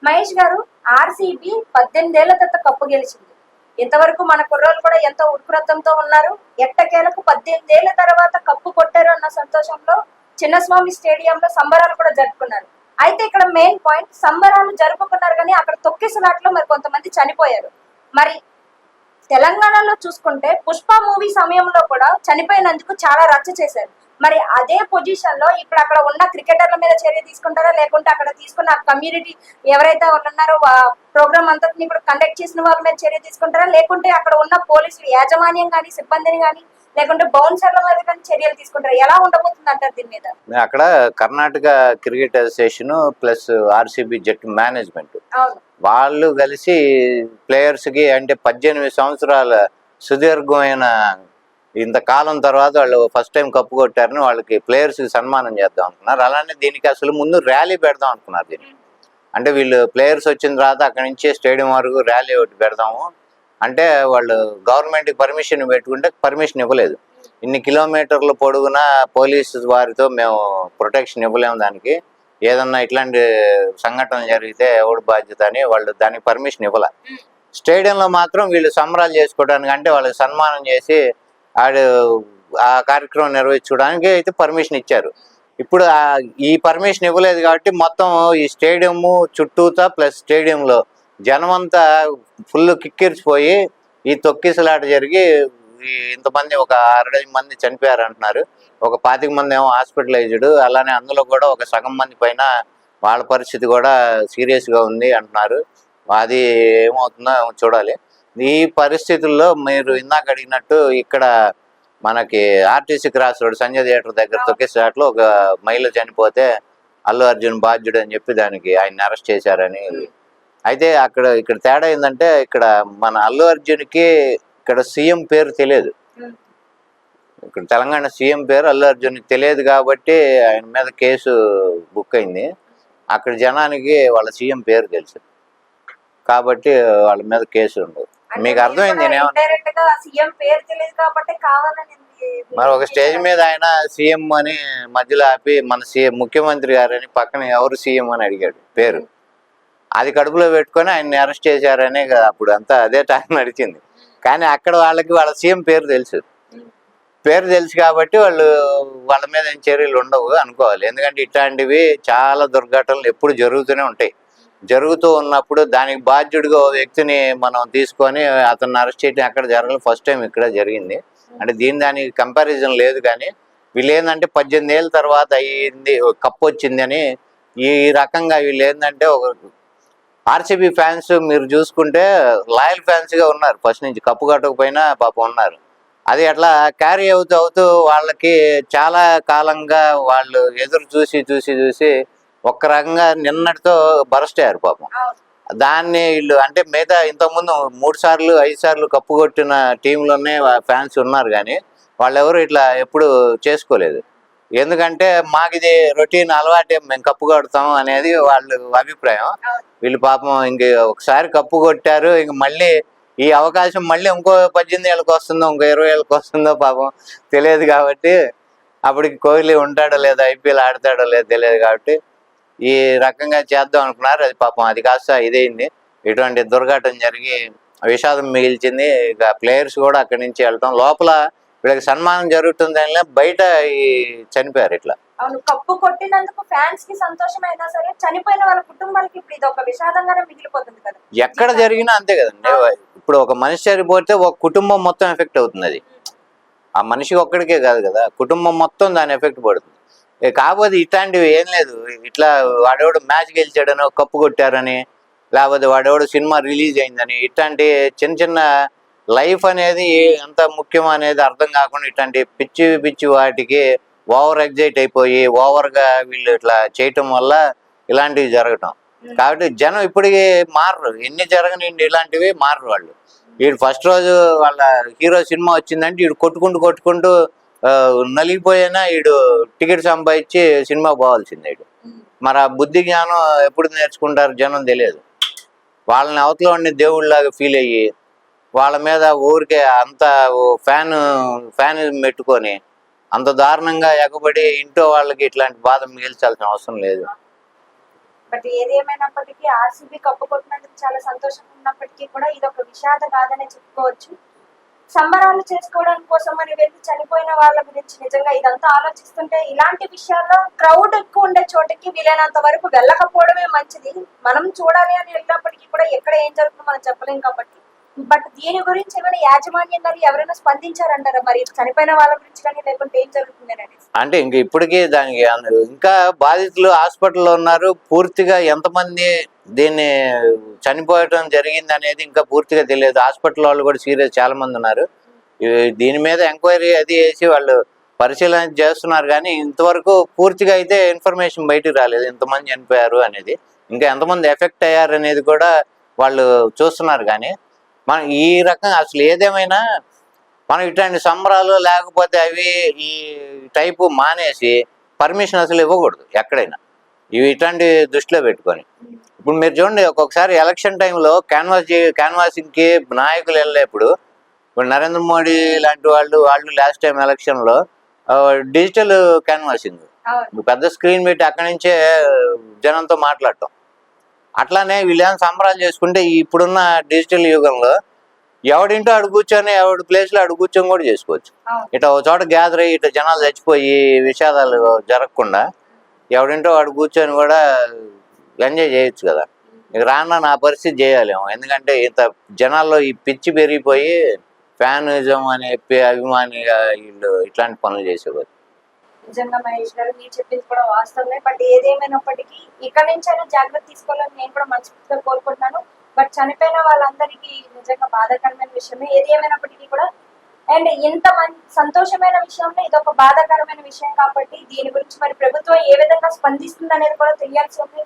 మహేష్ గారు, ఆర్సీబీ 18 ఏళ్ల తర్వాత కప్పు గెలిచింది. ఇంతవరకు మన కుర్రోళ్ళు కూడా ఎంతో ఉత్కృతంతో ఉన్నారు. ఎట్టకేలకు 18 ఏళ్ల తర్వాత కప్పు కొట్టారు అన్న సంతోషంలో చిన్నస్వామి స్టేడియంలో సంబరాలు కూడా జరుపుకున్నారు. అయితే ఇక్కడ మెయిన్ పాయింట్, సంబరాలు జరుపుకున్నారు కానీ అక్కడ తొక్కిసలాట్లో మరి కొంతమంది చనిపోయారు. మరి తెలంగాణలో చూసుకుంటే పుష్ప మూవీ సమయంలో కూడా చనిపోయినందుకు చాలా రచ్చ చేశారు. మరి అదే పొజిషన్ లో ఇప్పుడు అక్కడ ఉన్న క్రికెటర్ల మీద చర్య తీసుకుంటారా, లేకుంటే అక్కడ తీసుకున్న కమ్యూనిటీ ఎవరైతే వాళ్ళు ఉన్నారో ప్రోగ్రామ్ అంతటిని కూడా కండక్ట్ చేసిన వాళ్ళ మీద చర్య తీసుకుంటారా, లేకుంటే అక్కడ ఉన్న పోలీసులు యాజమాన్యం కానీ సిబ్బందిని కానీ లేకుంటే బౌన్సర్ల మీద కానీ చర్యలు తీసుకుంటారా? ఎలా ఉండబోతుంది అంటారు దీని మీద? అక్కడ Karnataka cricket association plus RCB జట్టు మేనేజ్మెంట్ వాళ్ళు కలిసి ప్లేయర్స్ కి అంటే 18 సంవత్సరాల సుదీర్ఘమైన ఇంతకాలం తర్వాత వాళ్ళు ఫస్ట్ టైం కప్పు కొట్టారని వాళ్ళకి ప్లేయర్స్ కి సన్మానం చేద్దాం అనుకున్నారు. అలానే దీనికి అసలు ముందు ర్యాలీ పెడదాం అనుకున్నారు. దీనికి అంటే వీళ్ళు ప్లేయర్స్ వచ్చిన తర్వాత అక్కడి నుంచి స్టేడియం వరకు ర్యాలీ ఒకటి పెడదాము అంటే వాళ్ళు గవర్నమెంట్కి పర్మిషన్ పెట్టుకుంటే పర్మిషన్ ఇవ్వలేదు. ఇన్ని కిలోమీటర్లు పొడుగున పోలీసు వారితో మేము ప్రొటెక్షన్ ఇవ్వలేము, దానికి ఏదన్నా ఇట్లాంటి సంఘటనలు జరిగితే ఎవడు బాధ్యత అని వాళ్ళు దానికి పర్మిషన్ ఇవ్వలే. స్టేడియంలో మాత్రం వీళ్ళు సంబరాలు చేసుకోవడానికి అంటే వాళ్ళకి సన్మానం చేసి ఆ కార్యక్రమం నిర్వహించుకోవడానికి అయితే పర్మిషన్ ఇచ్చారు. ఇప్పుడు ఈ పర్మిషన్ ఇవ్వలేదు కాబట్టి మొత్తం ఈ స్టేడియము చుట్టూతా ప్లస్ స్టేడియంలో జనమంతా ఫుల్ కిక్కిరిసిపోయి ఈ తొక్కిసలాట జరిగి ఇంతమంది ఒక 60 మంది చనిపోయారు అంటున్నారు. ఒక 25 మంది ఏమో హాస్పిటలైజ్డ్, అలానే అందులో కూడా ఒక సగం మంది పైన వాళ్ళ పరిస్థితి కూడా సీరియస్గా ఉంది అంటున్నారు. అది ఏమవుతుందో చూడాలి. ఈ పరిస్థితుల్లో మీరు ఇందాక అడిగినట్టు ఇక్కడ మనకి RTC cross road Sanjay theatre దగ్గర తొక్కిసలాట్లో ఒక మహిళ చనిపోతే అల్లు అర్జున్ బాధ్యుడు అని చెప్పి దానికి ఆయన అరెస్ట్ చేశారని. అయితే ఇక్కడ తేడా ఏంటంటే ఇక్కడ మన అల్లు అర్జున్కి ఇక్కడ సీఎం పేరు తెలియదు. ఇక్కడ తెలంగాణ సీఎం పేరు అల్లు అర్జున్కి తెలియదు కాబట్టి ఆయన మీద కేసు బుక్ అయింది. అక్కడ జనానికి వాళ్ళ సీఎం పేరు తెలుసు కాబట్టి వాళ్ళ మీద కేసు ఉండదు. మీకు అర్థమైంది మరి ఒక స్టేజ్ మీద ఆయన సీఎం అని మధ్యలో ఆపి మన సీఎం ముఖ్యమంత్రి గారని పక్కన ఎవరు సీఎం అని అడిగాడు పేరు. అది కడుపులో పెట్టుకొని ఆయన్ని అరెస్ట్ చేశారనే కదా అప్పుడు అంతా అదే టైం నడిచింది. కానీ అక్కడ వాళ్ళ సీఎం పేరు తెలుసు కాబట్టి వాళ్ళ మీద ఏం చర్యలు ఉండవు అనుకోవాలి. ఎందుకంటే ఇట్లాంటివి చాలా దుర్ఘటనలు ఎప్పుడు జరుగుతూనే ఉంటాయి. జరుగుతూ ఉన్నప్పుడు దానికి బాధ్యుడిగా ఓ వ్యక్తిని మనం తీసుకొని అతన్ని అరెస్ట్ చేయడం అక్కడ జరగలేదు. ఫస్ట్ టైం ఇక్కడ జరిగింది. అంటే దానికి కంపారిజన్ లేదు. కానీ వీళ్ళు ఏంటంటే 18 ఏళ్ళ తర్వాత అయ్యింది కప్పు వచ్చింది అని ఈ రకంగా వీళ్ళు ఏంటంటే ఒక ఆర్సీబీ ఫ్యాన్స్ మీరు చూసుకుంటే లాయల్ ఫ్యాన్స్గా ఉన్నారు. ఫస్ట్ నుంచి కప్పు కట్టకపోయినా పాపం ఉన్నారు. అది అట్లా క్యారీ అవుతూ వాళ్ళకి చాలా కాలంగా వాళ్ళు ఎదురు చూసి ఒక్క రకంగా నిన్నటితో బరస్ట్ అయ్యారు పాపం. దాన్ని వీళ్ళు అంటే మిగతా ఇంతకుముందు 3 సార్లు 5 సార్లు కప్పు కొట్టిన టీంలోనే ఫ్యాన్స్ ఉన్నారు కానీ వాళ్ళెవరు ఇట్లా ఎప్పుడు చేసుకోలేదు. ఎందుకంటే మాకు ఇది రొటీన్ అలవాటే, మేము కప్పు కొడతాం అనేది వాళ్ళు అభిప్రాయం. వీళ్ళు పాపం ఇంక ఒకసారి కప్పు కొట్టారు, ఇంక మళ్ళీ ఈ అవకాశం మళ్ళీ ఇంకో 18 ఏళ్ళకి వస్తుందో ఇంకో 20 ఏళ్ళకి వస్తుందో పాపం తెలియదు. కాబట్టి అప్పటికి కోహ్లీ ఉంటాడో లేదో ఐపీఎల్ ఆడతాడో లేదో తెలియదు. కాబట్టి ఈ రకంగా చేద్దాం అనుకున్నారు. అది పాపం అది కాస్త ఇదైంది. ఇటువంటి దుర్ఘటన జరిగి విషాదం మిగిల్చింది. ఇక ప్లేయర్స్ కూడా అక్కడి నుంచి వెళ్ళటం లోపల వీళ్ళకి సన్మానం జరుగుతుందని బయట చనిపోయారు. ఇట్లా కప్పు కొట్టినందుకు ఫ్యాన్స్ కి సంతోషమైనా సరే చనిపోయిన వాళ్ళ కుటుంబాలకి ఇప్పుడు ఇది ఒక విషాదంగానే మిగిలిపోతుంది కదా. ఎక్కడ జరిగినా అంతే కదండి. ఇప్పుడు ఒక మనిషి చనిపోతే ఒక కుటుంబం మొత్తం ఎఫెక్ట్ అవుతుంది. అది ఆ మనిషికి ఒక్కడికే కాదు కదా, కుటుంబం మొత్తం దాని ఎఫెక్ట్ పడుతుంది. కాకపోతే ఇట్లాంటివి ఏం లేదు. ఇట్లా వాడెవడు మ్యాచ్ గెలిచాడని కప్పు కొట్టారని, లేకపోతే వాడెవడు సినిమా రిలీజ్ అయిందని, ఇట్లాంటి చిన్న లైఫ్ అనేది ఎంత ముఖ్యం అనేది అర్థం కాకుండా ఇట్లాంటి పిచ్చి వాటికి ఓవర్ ఎగ్జైట్ అయిపోయి ఓవర్గా వీళ్ళు ఇట్లా చేయటం వల్ల ఇలాంటివి జరగటం. కాబట్టి జనం ఇప్పటికీ మారరు. ఎన్ని జరగనిండి ఇలాంటివి మారరు వాళ్ళు. వీడు ఫస్ట్ రోజు వాళ్ళ హీరో సినిమా వచ్చిందంటే వీడు కొట్టుకుంటూ నలిగిపోయినా వీడు టికెట్ సంపాదించి సినిమా పోవాల్సిందే. వీడు మరి ఆ బుద్ధి జ్ఞానం ఎప్పుడు నేర్చుకుంటారు జనం తెలియదు. వాళ్ళని అవతల ఉండి దేవుళ్ళలాగా ఫీల్ అయ్యి వాళ్ళ మీద ఊరికే అంత ఫ్యాన్ పెట్టుకొని అంత దారుణంగా ఎగబడి ఇంట్లో వాళ్ళకి ఇట్లాంటి బాధ మిగిల్చాల్సిన అవసరం లేదు. బట్ ఏది ఏమైనప్పటికీ ఆర్సీబీ కప్పు కొట్టినందుకు చాలా సంతోషంగా ఉన్నప్పటికీ కూడా ఇది ఒక విషాద గాథనే చెప్పుకోవచ్చు. సంబరాలు చేసుకోవడం కోసం అని వెళ్ళి చనిపోయిన వాళ్ళ గురించి నిజంగా ఇదంతా ఆలోచిస్తుంటే ఇలాంటి విషయాల్లో క్రౌడ్ ఎక్కువ ఉండే చోటకి వీలైనంత వరకు వెళ్ళకపోవడమే మంచిది. మనం చూడాలి అని వెళ్ళినప్పటికీ కూడా ఎక్కడ ఏం జరుగుతుందో మనం చెప్పలేం కాబట్టి. బట్ దీని గురించి ఏమైనా యాజమాన్యం కానీ ఎవరైనా స్పందించారంటారా మరి చనిపోయిన వాళ్ళ గురించి కానీ, లేకుంటే ఏం జరుగుతుంది అనేది? అంటే ఇంక ఇప్పటికీ దానికి ఇంకా బాధితులు హాస్పిటల్లో ఉన్నారు. పూర్తిగా ఎంతమంది దీన్ని చనిపోవడం జరిగింది అనేది ఇంకా పూర్తిగా తెలియదు. హాస్పిటల్ వాళ్ళు కూడా సీరియస్ చాలా మంది ఉన్నారు. దీని మీద ఎంక్వైరీ అది వేసి వాళ్ళు పరిశీలన చేస్తున్నారు, కానీ ఇంతవరకు పూర్తిగా అయితే ఇన్ఫర్మేషన్ బయటికి రాలేదు ఎంతమంది చనిపోయారు అనేది. ఇంకా ఎంతమంది ఎఫెక్ట్ అయ్యారు అనేది కూడా వాళ్ళు చూస్తున్నారు. కానీ మనం ఈ రకంగా అసలు ఏదేమైనా మనం ఇట్లాంటి సంబరాలు లేకపోతే అవి ఈ టైపు మానేసి పర్మిషన్ అసలు ఇవ్వకూడదు ఎక్కడైనా, ఇవి ఇట్లాంటి దృష్టిలో పెట్టుకొని. ఇప్పుడు మీరు చూడండి, ఒక్కొక్కసారి ఎలక్షన్ టైంలో క్యాన్వాసింగ్కి నాయకులు వెళ్ళేప్పుడు ఇప్పుడు నరేంద్ర మోడీ లాంటి వాళ్ళు లాస్ట్ టైం ఎలక్షన్లో డిజిటల్ క్యాన్వాసింగ్ పెద్ద స్క్రీన్ పెట్టి అక్కడి నుంచే జనంతో మాట్లాడటం. అట్లానే వీళ్ళేమైనా సంబరాలు చేసుకుంటే ఇప్పుడున్న డిజిటల్ యుగంలో ఎవడింటో అడు కూర్చొని ఎవడి ప్లేస్లో అడు కూర్చొని కూడా చేసుకోవచ్చు. ఇట్లా ఒక చోట గ్యాదర్ అయ్యి ఇట్లా జనాలు చచ్చిపోయి విషాదాలు జరగకుండా ఎవడింటో వాడు కూర్చొని కూడా ఎంజాయ్ చేయొచ్చు కదా. ఇక రాన్న నా పరిస్థితి చేయాలేమో, ఎందుకంటే ఇంత జనాల్లో ఈ పిచ్చి పెరిగిపోయి ఫ్యానిజం అని చెప్పి అభిమానిగా వీళ్ళు ఇట్లాంటి పనులు చేసేవారు. నిజంగా మహేష్ గారు మీరు చెప్పింది కూడా వాస్తవమే. బట్ ఏదేమైనప్పటికీ ఇక్కడ నుంచైనా జాగ్రత్త తీసుకోవాలని నేను కూడా మనస్ఫూర్తిగా కోరుకుంటున్నాను. బట్ చనిపోయిన వాళ్ళందరికీ నిజంగా బాధాకరమైన విషయమే ఏది ఏమైనప్పటికీ కూడా. అండ్ ఇంత సంతోషమైన విషయంలో ఇది ఒక బాధాకరమైన విషయం కాబట్టి దీని గురించి మరి ప్రభుత్వం ఏ విధంగా స్పందిస్తుంది అనేది కూడా తెలియాల్సి ఉంది.